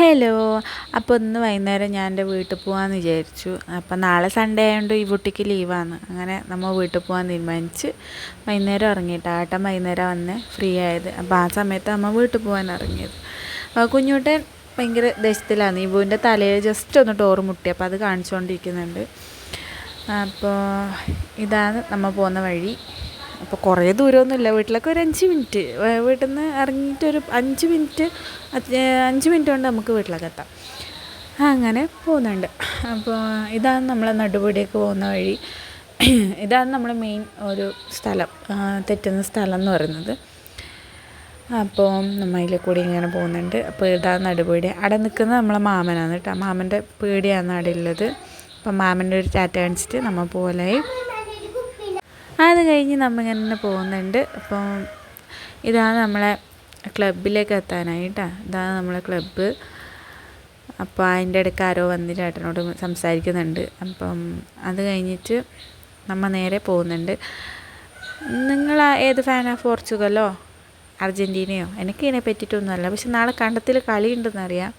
Hello. അപ്പോൾ ഇന്ന് വൈകുന്നേരം ഞാൻ എൻ്റെ വീട്ടിൽ പോകാമെന്ന് വിചാരിച്ചു. അപ്പം നാളെ സൺഡേ ആയതുകൊണ്ട് ഈ കുട്ടിക്ക് ലീവാണ്. അങ്ങനെ നമ്മൾ വീട്ടിൽ പോകാൻ തീരുമാനിച്ച് വൈകുന്നേരം ഇറങ്ങിയിട്ട് ഏട്ടൻ വൈകുന്നേരം വന്ന് ഫ്രീ ആയത്. അപ്പോൾ ആ സമയത്ത് നമ്മൾ വീട്ടിൽ പോകാൻ ഇറങ്ങിയത്. കുഞ്ഞൂട്ടൻ ഭയങ്കര ദേശത്തിലാണ്. ഇബുവിൻ്റെ തലയിൽ ജസ്റ്റ് ഒന്ന് ടോറ് മുട്ടി. അപ്പോൾ അത് കാണിച്ചുകൊണ്ടിരിക്കുന്നുണ്ട്. അപ്പോൾ ഇതാണ് നമ്മൾ പോകുന്ന വഴി. അപ്പോൾ കുറേ ദൂരമൊന്നുമില്ല, വീട്ടിലൊക്കെ ഒരു 5 മിനിറ്റ്, വീട്ടിൽ നിന്ന് ഇറങ്ങിയിട്ടൊരു 5 മിനിറ്റ് കൊണ്ട് നമുക്ക് വീട്ടിലൊക്കെ എത്താം. അങ്ങനെ പോകുന്നുണ്ട്. അപ്പോൾ ഇതാണ് നമ്മളെ നടുപടിയൊക്കെ പോകുന്ന വഴി. ഇതാണ് നമ്മൾ മെയിൻ ഒരു സ്ഥലം, തെറ്റുന്ന സ്ഥലം എന്ന് പറയുന്നത്. അപ്പോൾ നമ്മൾ അതിൽ കൂടി ഇങ്ങനെ പോകുന്നുണ്ട്. അപ്പോൾ ഇതാണ് നടുപീടി. അവിടെ നിൽക്കുന്നത് നമ്മളെ മാമനാണ് കേട്ടോ. മാമൻ്റെ പീടിയാണ് അവിടെ ഉള്ളത്. അപ്പം മാമൻ്റെ ഒരു ടാറ്റ കാണിച്ചിട്ട് നമ്മൾ പോലായി. അത് കഴിഞ്ഞ് നമ്മളിങ്ങനെ പോകുന്നുണ്ട്. അപ്പം ഇതാണ് നമ്മളെ ക്ലബിലേക്ക് എത്താനായിട്ടാ. ഇതാണ് നമ്മളെ ക്ലബ്ബ്. അപ്പോൾ അതിൻ്റെ ഇടയ്ക്ക് ആരോ വന്ന് ചേട്ടനോട് സംസാരിക്കുന്നുണ്ട്. അപ്പം അത് കഴിഞ്ഞിട്ട് നമ്മൾ നേരെ പോകുന്നുണ്ട്. നിങ്ങൾ ഏത് ഫാനാണ്? പോർച്ചുഗലോ അർജൻറ്റീനയോ? എനിക്ക് ഇതിനെ പറ്റിയിട്ടൊന്നുമല്ല. പക്ഷെ നാളെ കണ്ടത്തിൽ കളി ഉണ്ടെന്നറിയാം.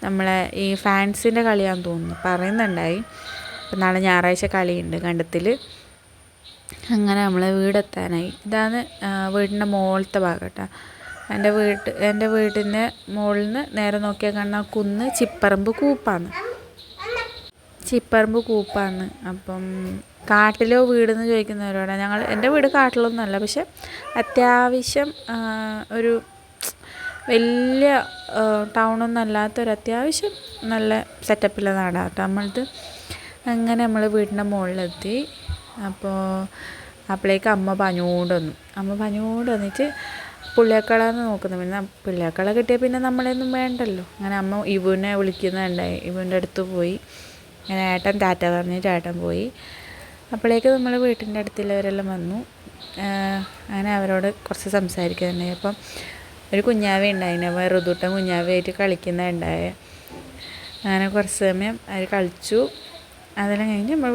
നമ്മളെ ഈ ഫാൻസിൻ്റെ കളിയാണെന്ന് തോന്നുന്നു, പറയുന്നുണ്ടായി. അപ്പം നാളെ ഞായറാഴ്ച കളിയുണ്ട് കണ്ടത്തിൽ. അങ്ങനെ നമ്മളെ വീടെത്താനായി. ഇതാണ് വീടിൻ്റെ മുകളിലത്തെ ഭാഗം കേട്ടോ. എൻ്റെ വീടിൻ്റെ മുകളിൽ നിന്ന് നേരെ നോക്കിയാൽ കാണുന്ന കുന്ന് ചിപ്പറമ്പ് കൂപ്പാണ്. അപ്പം കാട്ടിലോ വീടെന്ന് ചോദിക്കുന്നവരോട് എൻ്റെ വീട് കാട്ടിലൊന്നുമല്ല, പക്ഷെ അത്യാവശ്യം ഒരു വലിയ ടൗണൊന്നും അല്ലാത്തൊരു അത്യാവശ്യം നല്ല സെറ്റപ്പിലെ നാടാണ് കേട്ടോ നമ്മളത്. അങ്ങനെ നമ്മൾ വീടിൻ്റെ മുകളിലെത്തി. അപ്പോൾ അപ്പോഴേക്ക് അമ്മ പഞ്ഞോണ്ട് വന്നിട്ട് പുള്ളിയക്കളാന്ന് നോക്കുന്നു. പിന്നെ പുള്ളിയക്കള കിട്ടിയാൽ പിന്നെ നമ്മളെയൊന്നും വേണ്ടല്ലോ. അങ്ങനെ അമ്മ ഇവുവിനെ വിളിക്കുന്നുണ്ടായി. ഇവുവിൻ്റെ അടുത്ത് പോയി. അങ്ങനെ ഏട്ടൻ ടാറ്റ പറഞ്ഞിട്ട് ഏട്ടൻ പോയി. അപ്പോഴേക്ക് നമ്മൾ വീട്ടിൻ്റെ അടുത്തുള്ളവരെല്ലാം വന്നു. അങ്ങനെ അവരോട് കുറച്ച് സംസാരിക്കുന്നുണ്ടായി. അപ്പം ഒരു കുഞ്ഞാവ ഉണ്ടായിന്, ഋതുട്ടൻ കുഞ്ഞാവയായിട്ട് കളിക്കുന്നുണ്ടായ. അങ്ങനെ കുറച്ച് സമയം അവർ കളിച്ചു. അതെല്ലാം കഴിഞ്ഞ് നമ്മൾ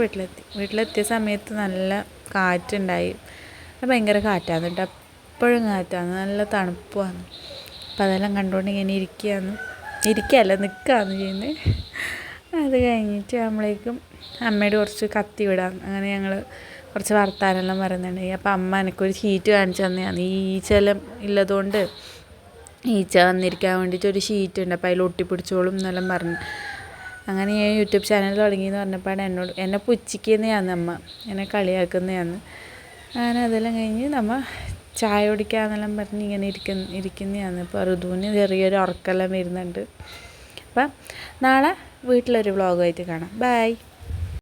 വീട്ടിലെത്തിയ സമയത്ത് നല്ല കാറ്റുണ്ടായി. ഭയങ്കര കാറ്റാണ് കേട്ടോ, എപ്പോഴും കാറ്റാണ്, നല്ല തണുപ്പുമാണ്. അപ്പം അതെല്ലാം കണ്ടുകൊണ്ട് ഇങ്ങനെ നിൽക്കുകയാണ് ചെയ്യുന്നത്. അത് കഴിഞ്ഞിട്ട് നമ്മളേക്കും അമ്മയോട് കുറച്ച് കത്തി വിടാം. അങ്ങനെ ഞങ്ങൾ കുറച്ച് വർത്താനെല്ലാം പറയുന്നുണ്ടായി. അപ്പം അമ്മ എനിക്കൊരു ഷീറ്റ് കാണിച്ചു തന്നെയാണ്. ഈ ഈച്ചെല്ലാം ഉള്ളതുകൊണ്ട് ഈച്ച വന്നിരിക്കാൻ വേണ്ടിയിട്ട് ഒരു ഷീറ്റ് ഉണ്ട്. അപ്പോൾ അതിൽ ഒട്ടിപ്പിടിച്ചോളും എന്നെല്ലാം പറഞ്ഞു. അങ്ങനെ ഞാൻ യൂട്യൂബ് ചാനൽ തുടങ്ങിയെന്ന് പറഞ്ഞപ്പോൾ എന്നെ പുച്ഛിക്കുന്നതാണ് അമ്മ, എന്നെ കളിയാക്കുന്നതാണ്. അങ്ങനെ അതെല്ലാം കഴിഞ്ഞ് നമ്മൾ ചായ കുടിക്കാമെന്നെല്ലാം പറഞ്ഞ് ഇങ്ങനെ ഇരിക്കുന്നതാണ്. ഇപ്പോൾ ഋതുവിന് ചെറിയൊരു ഉറക്കെല്ലാം വരുന്നുണ്ട്. അപ്പം നാളെ വീട്ടിലൊരു വ്ളോഗായിട്ട് കാണാം. ബൈ.